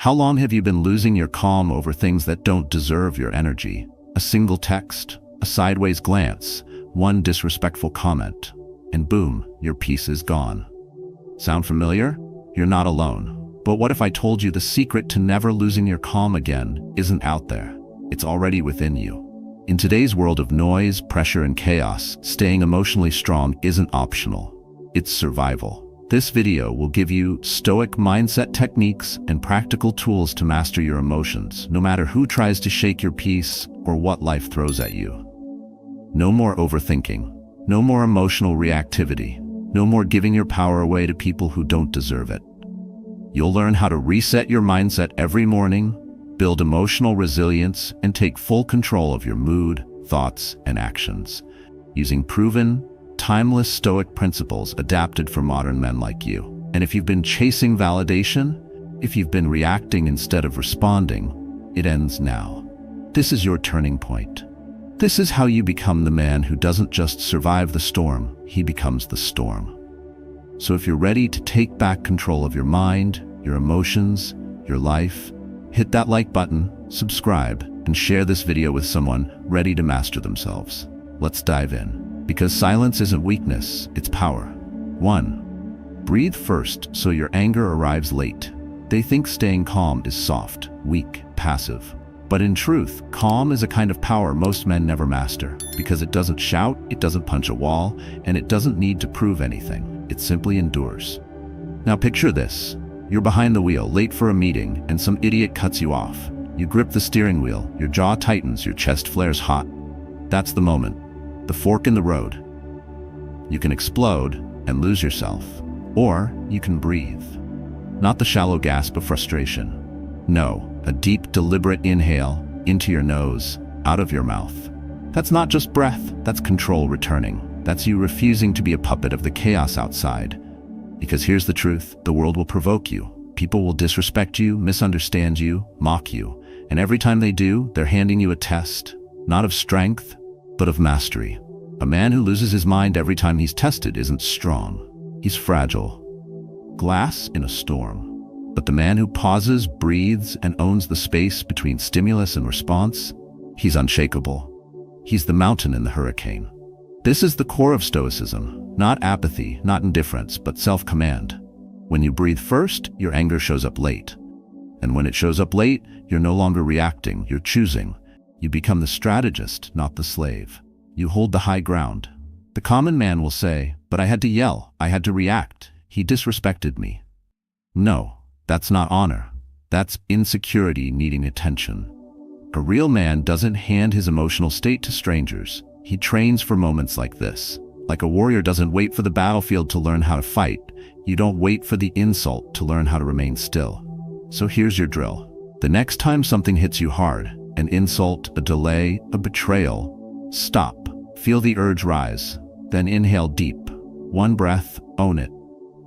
How long have you been losing your calm over things that don't deserve your energy? A single text, a sideways glance, one disrespectful comment, and boom, your peace is gone. Sound familiar? You're not alone. But what if I told you the secret to never losing your calm again isn't out there? It's already within you. In today's world of noise, pressure, and chaos, staying emotionally strong isn't optional. It's survival. This video will give you Stoic mindset techniques and practical tools to master your emotions, no matter who tries to shake your peace or what life throws at you. No more overthinking. No more emotional reactivity. No more giving your power away to people who don't deserve it. You'll learn how to reset your mindset every morning, build emotional resilience, and take full control of your mood, thoughts, and actions, using proven, timeless Stoic principles adapted for modern men like you. And if you've been chasing validation, if you've been reacting instead of responding, it ends now. This is your turning point. This is how you become the man who doesn't just survive the storm, he becomes the storm. So if you're ready to take back control of your mind, your emotions, your life, hit that like button, subscribe, and share this video with someone ready to master themselves. Let's dive in. Because silence isn't weakness, it's power. 1. Breathe first so your anger arrives late. They think staying calm is soft, weak, passive. But in truth, calm is a kind of power most men never master, because it doesn't shout, it doesn't punch a wall, and it doesn't need to prove anything. It simply endures. Now picture this. You're behind the wheel, late for a meeting, and some idiot cuts you off. You grip the steering wheel, your jaw tightens, your chest flares hot. That's the moment. The fork in the road. You can explode and lose yourself, or you can breathe. Not the shallow gasp of frustration. No, a deep, deliberate inhale into your nose, out of your mouth. That's not just breath, that's control returning. That's you refusing to be a puppet of the chaos outside. Because here's the truth, the world will provoke you. People will disrespect you, misunderstand you, mock you. And every time they do, they're handing you a test, not of strength, but of mastery. A man who loses his mind every time he's tested isn't strong. He's fragile. Glass in a storm. But the man who pauses, breathes, and owns the space between stimulus and response, he's unshakable. He's the mountain in the hurricane. This is the core of Stoicism. Not apathy, not indifference, but self-command. When you breathe first, your anger shows up late. And when it shows up late, you're no longer reacting, you're choosing. You become the strategist, not the slave. You hold the high ground. The common man will say, but I had to yell, I had to react, he disrespected me. No, that's not honor. That's insecurity needing attention. A real man doesn't hand his emotional state to strangers. He trains for moments like this. Like a warrior doesn't wait for the battlefield to learn how to fight. You don't wait for the insult to learn how to remain still. So here's your drill. The next time something hits you hard, an insult, a delay, a betrayal, stop. Feel the urge rise. Then inhale deep. One breath, own it.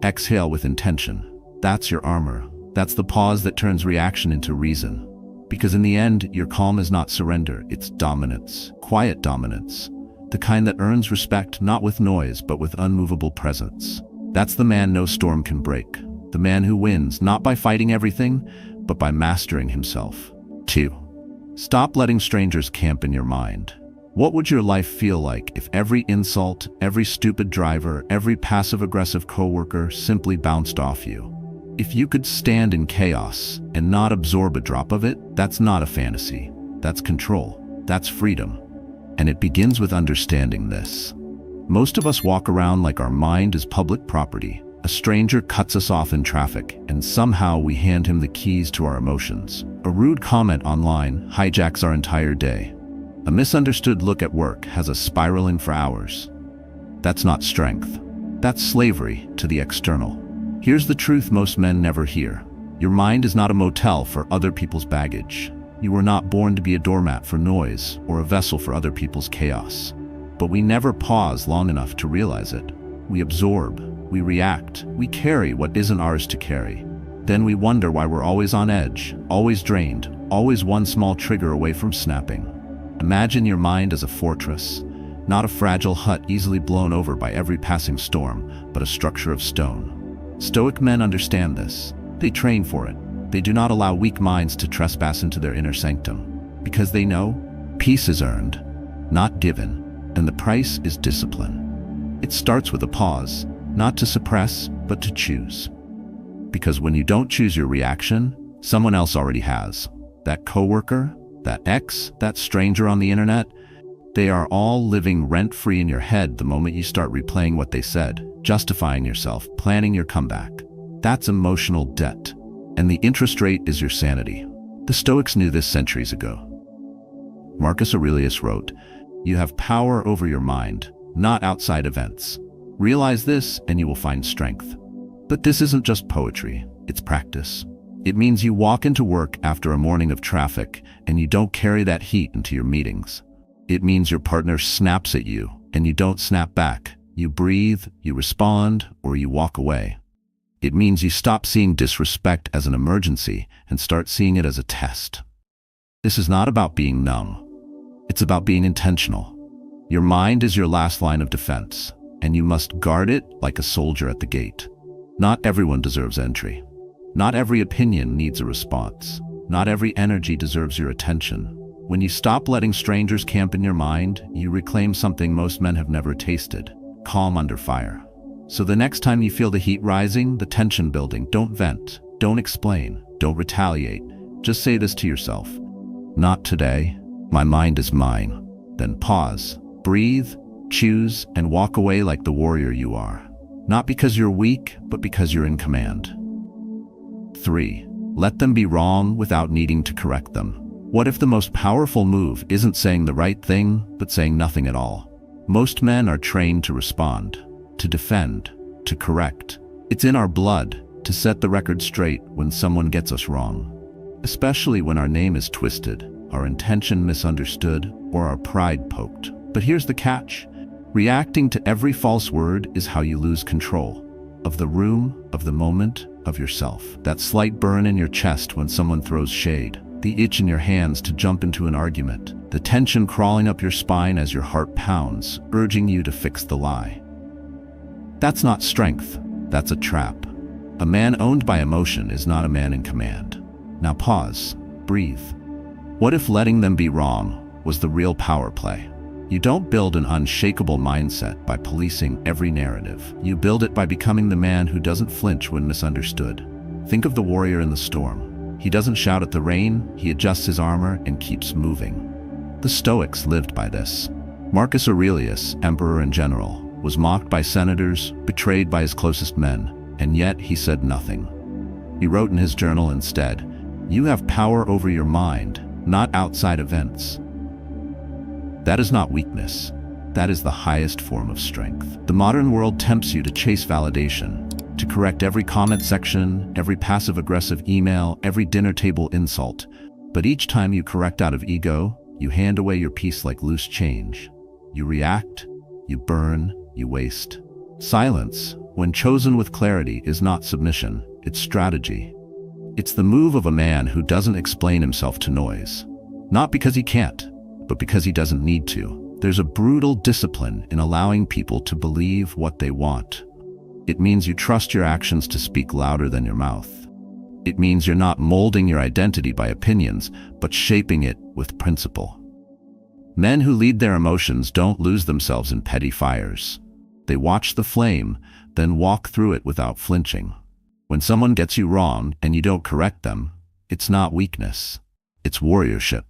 Exhale with intention. That's your armor. That's the pause that turns reaction into reason. Because in the end, your calm is not surrender, it's dominance. Quiet dominance. The kind that earns respect not with noise, but with unmovable presence. That's the man no storm can break. The man who wins, not by fighting everything, but by mastering himself. 2. Stop letting strangers camp in your mind. What would your life feel like if every insult, every stupid driver, every passive-aggressive coworker simply bounced off you? If you could stand in chaos and not absorb a drop of it, that's not a fantasy. That's control. That's freedom. And it begins with understanding this. Most of us walk around like our mind is public property. A stranger cuts us off in traffic, and somehow we hand him the keys to our emotions. A rude comment online hijacks our entire day. A misunderstood look at work has us spiraling for hours. That's not strength. That's slavery to the external. Here's the truth most men never hear. Your mind is not a motel for other people's baggage. You were not born to be a doormat for noise or a vessel for other people's chaos. But we never pause long enough to realize it. We absorb, we react, we carry what isn't ours to carry. Then we wonder why we're always on edge, always drained, always one small trigger away from snapping. Imagine your mind as a fortress, not a fragile hut easily blown over by every passing storm, but a structure of stone. Stoic men understand this. They train for it. They do not allow weak minds to trespass into their inner sanctum, because they know peace is earned, not given, and the price is discipline. It starts with a pause, not to suppress, but to choose. Because when you don't choose your reaction, someone else already has. That coworker, that ex, that stranger on the internet, they are all living rent-free in your head the moment you start replaying what they said, justifying yourself, planning your comeback. That's emotional debt. And the interest rate is your sanity. The Stoics knew this centuries ago. Marcus Aurelius wrote, "You have power over your mind, not outside events. Realize this and you will find strength." But this isn't just poetry, it's practice. It means you walk into work after a morning of traffic and you don't carry that heat into your meetings. It means your partner snaps at you and you don't snap back. You breathe, you respond, or you walk away. It means you stop seeing disrespect as an emergency and start seeing it as a test. This is not about being numb. It's about being intentional. Your mind is your last line of defense, and you must guard it like a soldier at the gate. Not everyone deserves entry. Not every opinion needs a response. Not every energy deserves your attention. When you stop letting strangers camp in your mind, you reclaim something most men have never tasted: calm under fire. So the next time you feel the heat rising, the tension building, don't vent, don't explain, don't retaliate. Just say this to yourself: not today. My mind is mine. Then pause, breathe, choose, and walk away like the warrior you are. Not because you're weak, but because you're in command. 3. Let them be wrong without needing to correct them. What if the most powerful move isn't saying the right thing, but saying nothing at all? Most men are trained to respond, to defend, to correct. It's in our blood to set the record straight when someone gets us wrong. Especially when our name is twisted, our intention misunderstood, or our pride poked. But here's the catch. Reacting to every false word is how you lose control of the room, of the moment, of yourself. That slight burn in your chest when someone throws shade, the itch in your hands to jump into an argument, the tension crawling up your spine as your heart pounds, urging you to fix the lie. That's not strength, that's a trap. A man owned by emotion is not a man in command. Now pause, breathe. What if letting them be wrong was the real power play? You don't build an unshakable mindset by policing every narrative. You build it by becoming the man who doesn't flinch when misunderstood. Think of the warrior in the storm. He doesn't shout at the rain, he adjusts his armor and keeps moving. The Stoics lived by this. Marcus Aurelius, emperor and general, was mocked by senators, betrayed by his closest men, and yet he said nothing. He wrote in his journal instead, "You have power over your mind, not outside events." That is not weakness. That is the highest form of strength. The modern world tempts you to chase validation, to correct every comment section, every passive-aggressive email, every dinner table insult. But each time you correct out of ego, you hand away your peace like loose change. You react, you burn, you waste. Silence, when chosen with clarity, is not submission, it's strategy. It's the move of a man who doesn't explain himself to noise. Not because he can't, but because he doesn't need to. There's a brutal discipline in allowing people to believe what they want. It means you trust your actions to speak louder than your mouth. It means you're not molding your identity by opinions, but shaping it with principle. Men who lead their emotions don't lose themselves in petty fires. They watch the flame, then walk through it without flinching. When someone gets you wrong and you don't correct them, it's not weakness, it's warriorship.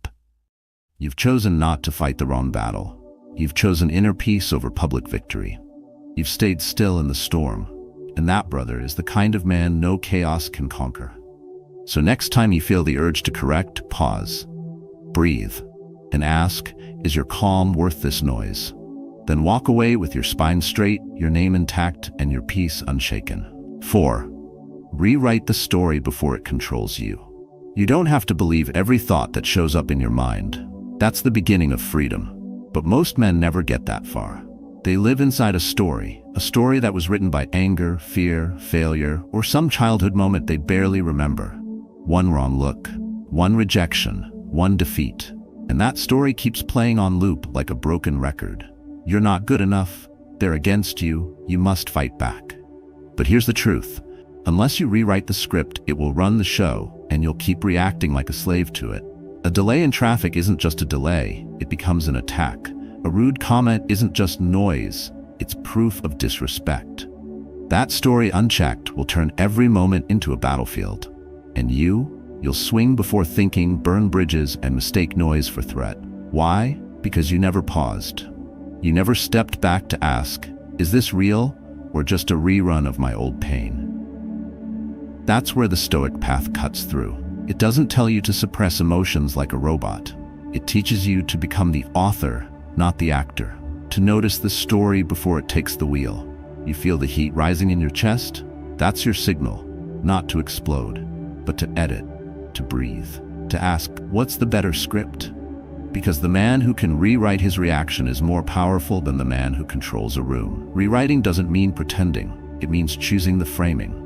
You've chosen not to fight the wrong battle. You've chosen inner peace over public victory. You've stayed still in the storm, and that, brother, is the kind of man no chaos can conquer. So next time you feel the urge to correct, pause, breathe, and ask, is your calm worth this noise? Then walk away with your spine straight, your name intact, and your peace unshaken. 4. Rewrite the story before it controls you. You don't have to believe every thought that shows up in your mind. That's the beginning of freedom. But most men never get that far. They live inside a story that was written by anger, fear, failure, or some childhood moment they barely remember. One wrong look, one rejection, one defeat. And that story keeps playing on loop like a broken record. You're not good enough, they're against you, you must fight back. But here's the truth. Unless you rewrite the script, it will run the show, and you'll keep reacting like a slave to it. A delay in traffic isn't just a delay, it becomes an attack. A rude comment isn't just noise, it's proof of disrespect. That story unchecked will turn every moment into a battlefield. And you'll swing before thinking, burn bridges, and mistake noise for threat. Why? Because you never paused. You never stepped back to ask, is this real or just a rerun of my old pain? That's where the Stoic path cuts through. It doesn't tell you to suppress emotions like a robot. It teaches you to become the author, not the actor. To notice the story before it takes the wheel. You feel the heat rising in your chest? That's your signal, not to explode, but to edit, to breathe, to ask, what's the better script? Because the man who can rewrite his reaction is more powerful than the man who controls a room. Rewriting doesn't mean pretending, it means choosing the framing.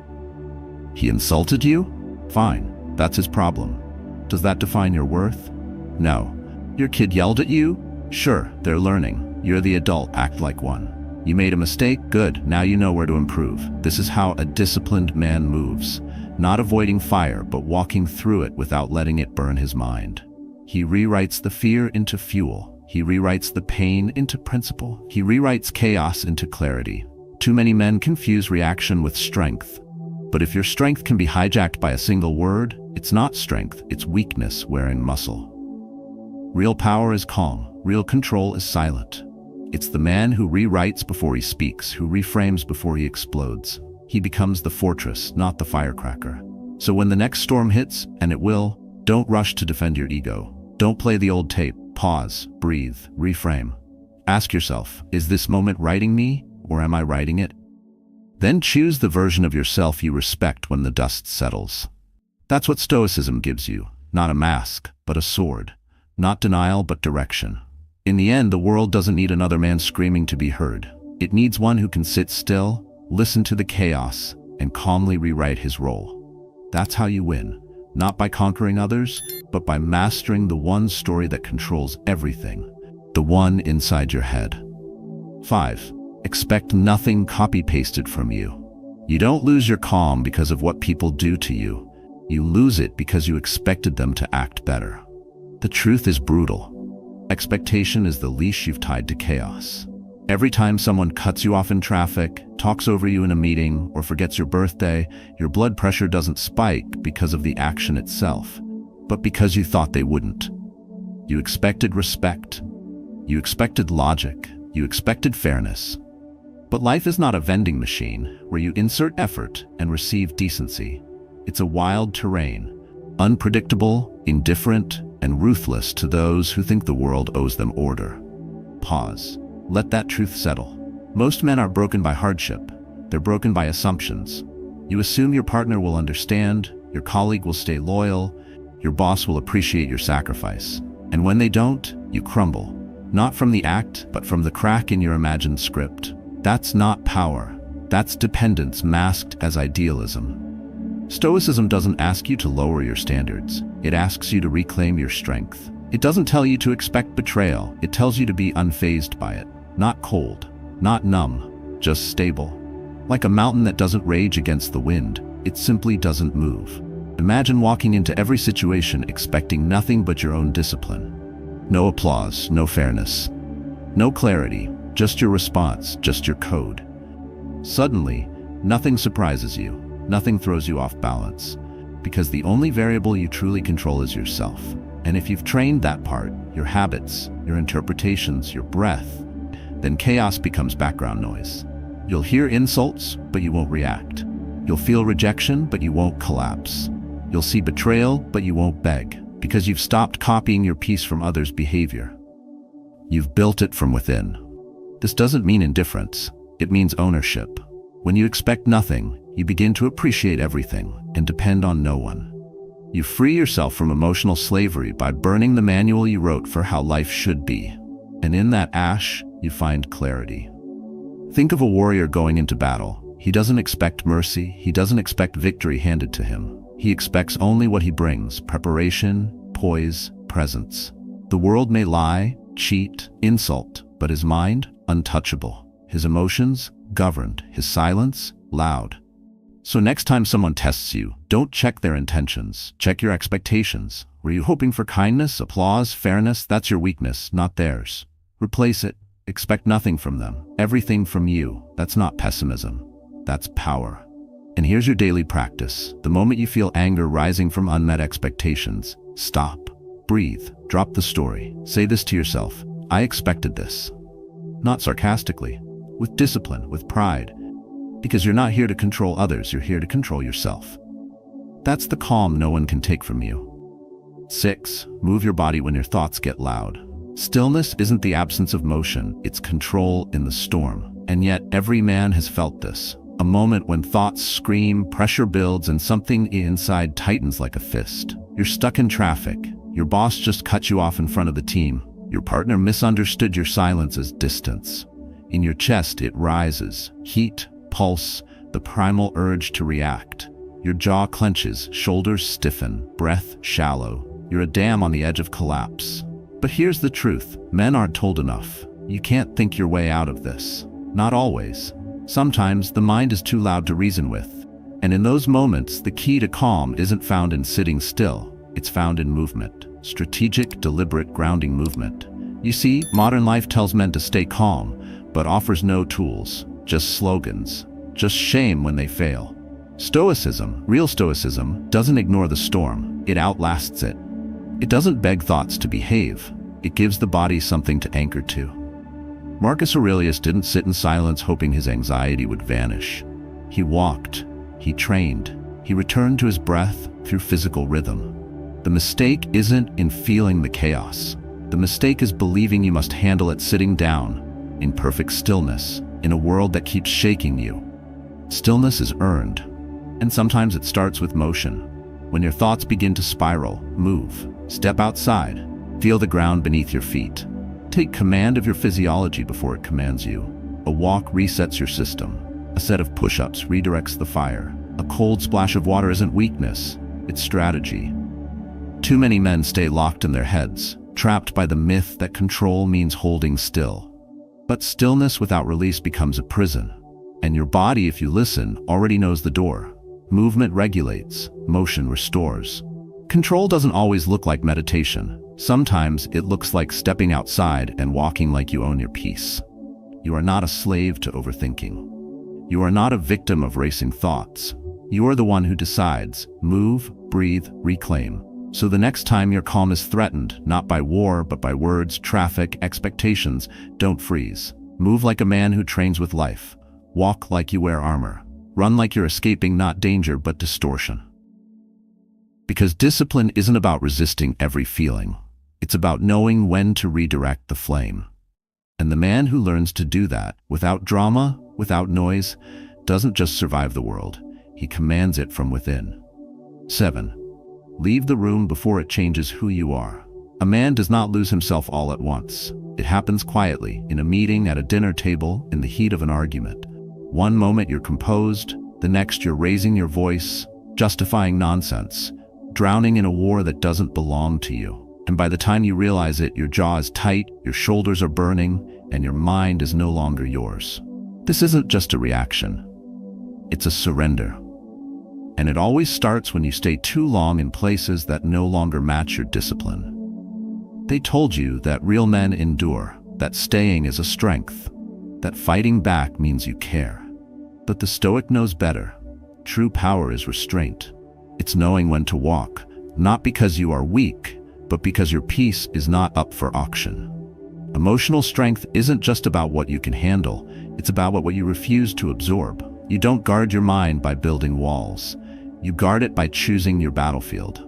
He insulted you? Fine, that's his problem. Does that define your worth? No. Your kid yelled at you? Sure, they're learning. You're the adult, act like one. You made a mistake? Good, now you know where to improve. This is how a disciplined man moves. Not avoiding fire, but walking through it without letting it burn his mind. He rewrites the fear into fuel. He rewrites the pain into principle. He rewrites chaos into clarity. Too many men confuse reaction with strength. But if your strength can be hijacked by a single word, it's not strength, it's weakness wearing muscle. Real power is calm. Real control is silent. It's the man who rewrites before he speaks, who reframes before he explodes. He becomes the fortress, not the firecracker. So when the next storm hits, and it will, don't rush to defend your ego. Don't play the old tape. Pause, breathe, reframe. Ask yourself, is this moment writing me, or am I writing it? Then choose the version of yourself you respect when the dust settles. That's what Stoicism gives you, not a mask, but a sword. Not denial, but direction. In the end, the world doesn't need another man screaming to be heard. It needs one who can sit still, listen to the chaos, and calmly rewrite his role. That's how you win, not by conquering others, but by mastering the one story that controls everything, the one inside your head. 5. Expect nothing copy-pasted from you. You don't lose your calm because of what people do to you. You lose it because you expected them to act better. The truth is brutal. Expectation is the leash you've tied to chaos. Every time someone cuts you off in traffic, talks over you in a meeting, or forgets your birthday, your blood pressure doesn't spike because of the action itself, but because you thought they wouldn't. You expected respect. You expected logic. You expected fairness. But life is not a vending machine where you insert effort and receive decency. It's a wild terrain, unpredictable, indifferent, and ruthless to those who think the world owes them order. Pause. Let that truth settle. Most men are broken by hardship. They're broken by assumptions. You assume your partner will understand, your colleague will stay loyal, your boss will appreciate your sacrifice. And when they don't, you crumble. Not from the act, but from the crack in your imagined script. That's not power. That's dependence masked as idealism. Stoicism doesn't ask you to lower your standards. It asks you to reclaim your strength. It doesn't tell you to expect betrayal. It tells you to be unfazed by it. Not cold, not numb, just stable. Like a mountain that doesn't rage against the wind, it simply doesn't move. Imagine walking into every situation expecting nothing but your own discipline. No applause, no fairness, no clarity, just your response, just your code. Suddenly, nothing surprises you, nothing throws you off balance, because the only variable you truly control is yourself. And if you've trained that part, your habits, your interpretations, your breath, then chaos becomes background noise. You'll hear insults, but you won't react. You'll feel rejection, but you won't collapse. You'll see betrayal, but you won't beg, because you've stopped copying your piece from others' behavior. You've built it from within. This doesn't mean indifference. It means ownership. When you expect nothing, you begin to appreciate everything and depend on no one. You free yourself from emotional slavery by burning the manual you wrote for how life should be. And in that ash, you find clarity. Think of a warrior going into battle. He doesn't expect mercy. He doesn't expect victory handed to him. He expects only what he brings: preparation, poise, presence. The world may lie, cheat, insult, but his mind, untouchable. His emotions, governed. His silence, loud. So next time someone tests you, don't check their intentions, check your expectations. Were you hoping for kindness, applause, fairness? That's your weakness, not theirs. Replace it. Expect nothing from them, everything from you. That's not pessimism. That's power. And here's your daily practice. The moment you feel anger rising from unmet expectations, stop, breathe, drop the story. Say this to yourself: I expected this. Not sarcastically, with discipline, with pride. Because you're not here to control others, you're here to control yourself. That's the calm no one can take from you. 6. Move your body when your thoughts get loud. Stillness isn't the absence of motion, it's control in the storm. And yet every man has felt this. A moment when thoughts scream, pressure builds, and something inside tightens like a fist. You're stuck in traffic. Your boss just cut you off in front of the team. Your partner misunderstood your silence as distance. In your chest it rises, heat, pulse, the primal urge to react. Your jaw clenches, shoulders stiffen, breath shallow. You're a dam on the edge of collapse. But here's the truth: men aren't told enough. You can't think your way out of this. Not always. Sometimes the mind is too loud to reason with. And in those moments, the key to calm isn't found in sitting still. It's found in movement. Strategic, deliberate, grounding movement. You see, modern life tells men to stay calm, but offers no tools, just slogans, just shame when they fail. Stoicism, real stoicism, doesn't ignore the storm. It outlasts it. It doesn't beg thoughts to behave. It gives the body something to anchor to. Marcus Aurelius didn't sit in silence hoping his anxiety would vanish. He walked, he trained, he returned to his breath through physical rhythm. The mistake isn't in feeling the chaos. The mistake is believing you must handle it sitting down, in perfect stillness, in a world that keeps shaking you. Stillness is earned, and sometimes it starts with motion. When your thoughts begin to spiral, move, step outside, feel the ground beneath your feet. Take command of your physiology before it commands you. A walk resets your system. A set of push-ups redirects the fire. A cold splash of water isn't weakness, it's strategy. Too many men stay locked in their heads, trapped by the myth that control means holding still. But stillness without release becomes a prison. And your body, if you listen, already knows the door. Movement regulates, motion restores. Control doesn't always look like meditation. Sometimes it looks like stepping outside and walking like you own your peace. You are not a slave to overthinking. You are not a victim of racing thoughts. You are the one who decides, move, breathe, reclaim. So the next time your calm is threatened, not by war, but by words, traffic, expectations, don't freeze. Move like a man who trains with life. Walk like you wear armor. Run like you're escaping not danger, but distortion. Because discipline isn't about resisting every feeling. It's about knowing when to redirect the flame. And the man who learns to do that, without drama, without noise, doesn't just survive the world. He commands it from within. 7. Leave the room before it changes who you are. A man does not lose himself all at once. It happens quietly, in a meeting, at a dinner table, in the heat of an argument. One moment you're composed, the next you're raising your voice, justifying nonsense, drowning in a war that doesn't belong to you. And by the time you realize it, your jaw is tight, your shoulders are burning, and your mind is no longer yours. This isn't just a reaction. It's a surrender. And it always starts when you stay too long in places that no longer match your discipline. They told you that real men endure, that staying is a strength, that fighting back means you care. But the Stoic knows better. True power is restraint. It's knowing when to walk, not because you are weak, but because your peace is not up for auction. Emotional strength isn't just about what you can handle, it's about what you refuse to absorb. You don't guard your mind by building walls. You guard it by choosing your battlefield.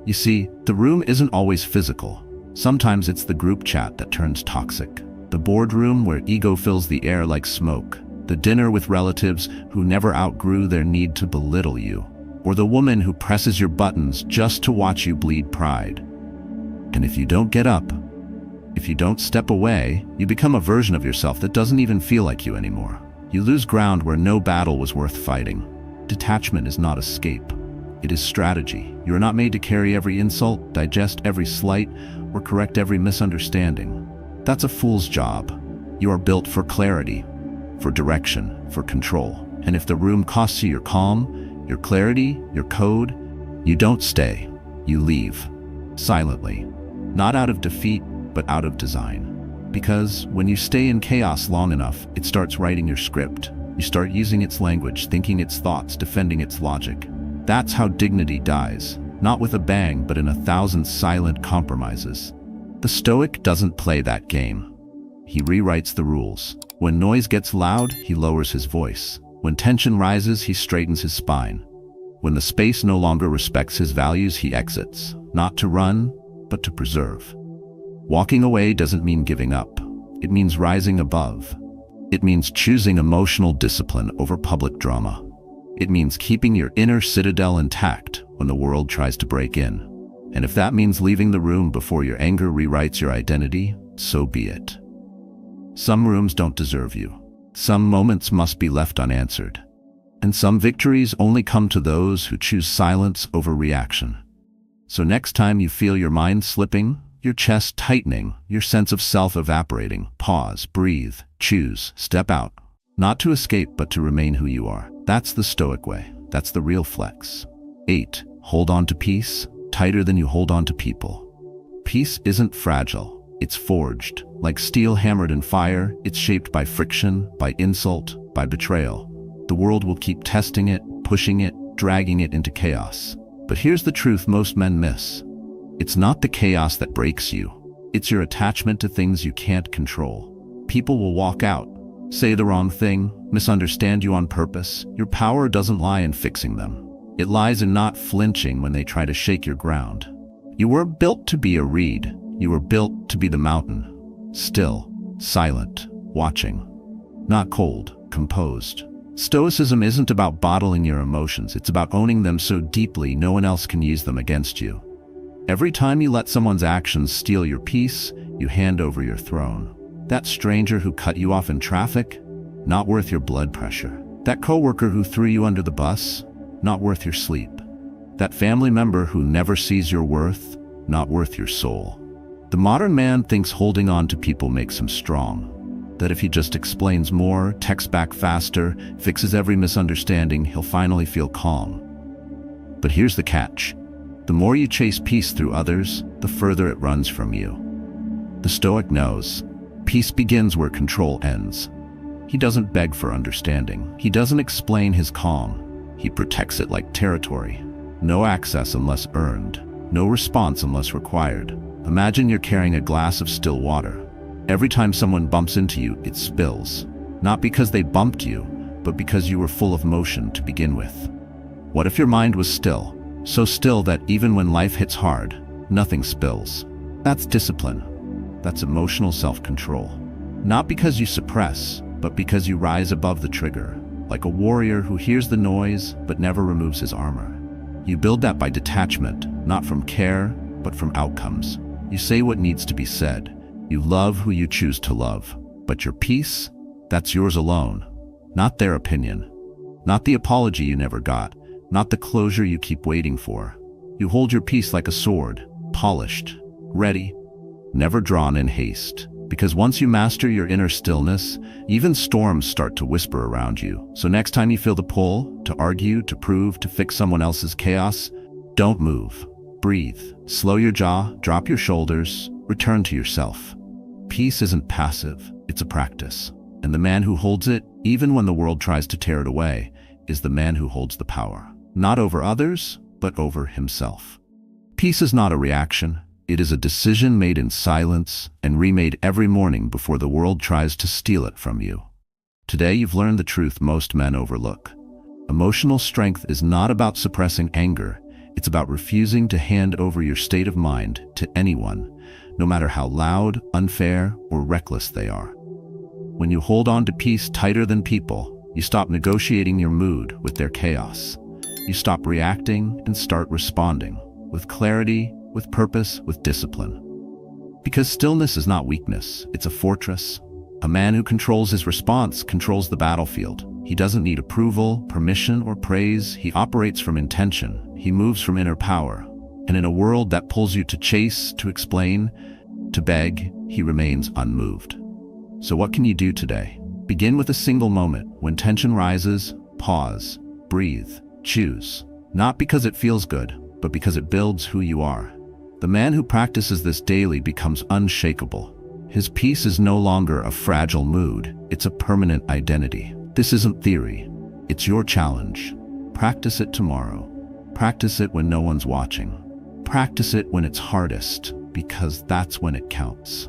You see, the room isn't always physical. Sometimes it's the group chat that turns toxic. The boardroom where ego fills the air like smoke. The dinner with relatives who never outgrew their need to belittle you. Or the woman who presses your buttons just to watch you bleed pride. And if you don't get up, if you don't step away, you become a version of yourself that doesn't even feel like you anymore. You lose ground where no battle was worth fighting. Detachment is not escape. It is strategy. You are not made to carry every insult, digest every slight, or correct every misunderstanding. That's a fool's job. You are built for clarity, for direction, for control. And if the room costs you your calm, your clarity, your code, you don't stay, you leave. Silently. Not out of defeat, but out of design. Because when you stay in chaos long enough, it starts writing your script. You start using its language, thinking its thoughts, defending its logic. That's how dignity dies. Not with a bang, but in 1,000 silent compromises. The Stoic doesn't play that game. He rewrites the rules. When noise gets loud, he lowers his voice. When tension rises, he straightens his spine. When the space no longer respects his values, he exits. Not to run, but to preserve. Walking away doesn't mean giving up. It means rising above. It means choosing emotional discipline over public drama. It means keeping your inner citadel intact when the world tries to break in. And if that means leaving the room before your anger rewrites your identity, so be it. Some rooms don't deserve you. Some moments must be left unanswered. And some victories only come to those who choose silence over reaction. So next time you feel your mind slipping, your chest tightening, your sense of self evaporating, pause, breathe, choose, step out. Not to escape, but to remain who you are. That's the Stoic way. That's the real flex. 8. Hold on to peace, tighter than you hold on to people. Peace isn't fragile. It's forged. Like steel hammered in fire, it's shaped by friction, by insult, by betrayal. The world will keep testing it, pushing it, dragging it into chaos. But here's the truth most men miss. It's not the chaos that breaks you. It's your attachment to things you can't control. People will walk out, say the wrong thing, misunderstand you on purpose. Your power doesn't lie in fixing them. It lies in not flinching when they try to shake your ground. You were built to be a reed. You were built to be the mountain. Still, silent, watching. Not cold, composed. Stoicism isn't about bottling your emotions. It's about owning them so deeply no one else can use them against you. Every time you let someone's actions steal your peace, you hand over your throne. That stranger who cut you off in traffic, not worth your blood pressure. That coworker who threw you under the bus, not worth your sleep. That family member who never sees your worth, not worth your soul. The modern man thinks holding on to people makes him strong. That if he just explains more, texts back faster, fixes every misunderstanding, he'll finally feel calm. But here's the catch. The more you chase peace through others, the further it runs from you. The Stoic knows. Peace begins where control ends. He doesn't beg for understanding. He doesn't explain his calm. He protects it like territory. No access unless earned. No response unless required. Imagine you're carrying a glass of still water. Every time someone bumps into you, it spills. Not because they bumped you, but because you were full of motion to begin with. What if your mind was still? So still that even when life hits hard, nothing spills. That's discipline. That's emotional self-control. Not because you suppress, but because you rise above the trigger, like a warrior who hears the noise but never removes his armor. You build that by detachment, not from care, but from outcomes. You say what needs to be said. You love who you choose to love. But your peace, that's yours alone. Not their opinion. Not the apology you never got. Not the closure you keep waiting for. You hold your peace like a sword, polished, ready, never drawn in haste. Because once you master your inner stillness, even storms start to whisper around you. So next time you feel the pull, to argue, to prove, to fix someone else's chaos, don't move. Breathe. Slow your jaw, drop your shoulders, return to yourself. Peace isn't passive, it's a practice. And the man who holds it, even when the world tries to tear it away, is the man who holds the power. Not over others, but over himself. Peace is not a reaction. It is a decision made in silence and remade every morning before the world tries to steal it from you. Today you've learned the truth most men overlook. Emotional strength is not about suppressing anger. It's about refusing to hand over your state of mind to anyone, no matter how loud, unfair, or reckless they are. When you hold on to peace tighter than people, you stop negotiating your mood with their chaos. You stop reacting and start responding, with clarity, with purpose, with discipline. Because stillness is not weakness, it's a fortress. A man who controls his response controls the battlefield. He doesn't need approval, permission, or praise. He operates from intention. He moves from inner power. And in a world that pulls you to chase, to explain, to beg, he remains unmoved. So what can you do today? Begin with a single moment. When tension rises, Pause, breathe, choose. Not because it feels good, but because it builds who you are. The man who practices this daily becomes unshakable. His peace is no longer a fragile mood, it's a permanent identity. This isn't theory, it's your challenge. Practice it tomorrow. Practice it when no one's watching. Practice it when it's hardest, because that's when it counts.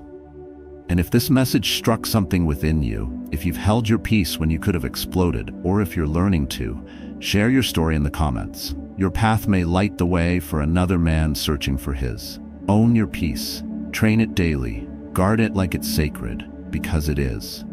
And if this message struck something within you, if you've held your peace when you could have exploded, or if you're learning to, share your story in the comments. Your path may light the way for another man searching for his. Own your peace. Train it daily. Guard it like it's sacred, because it is.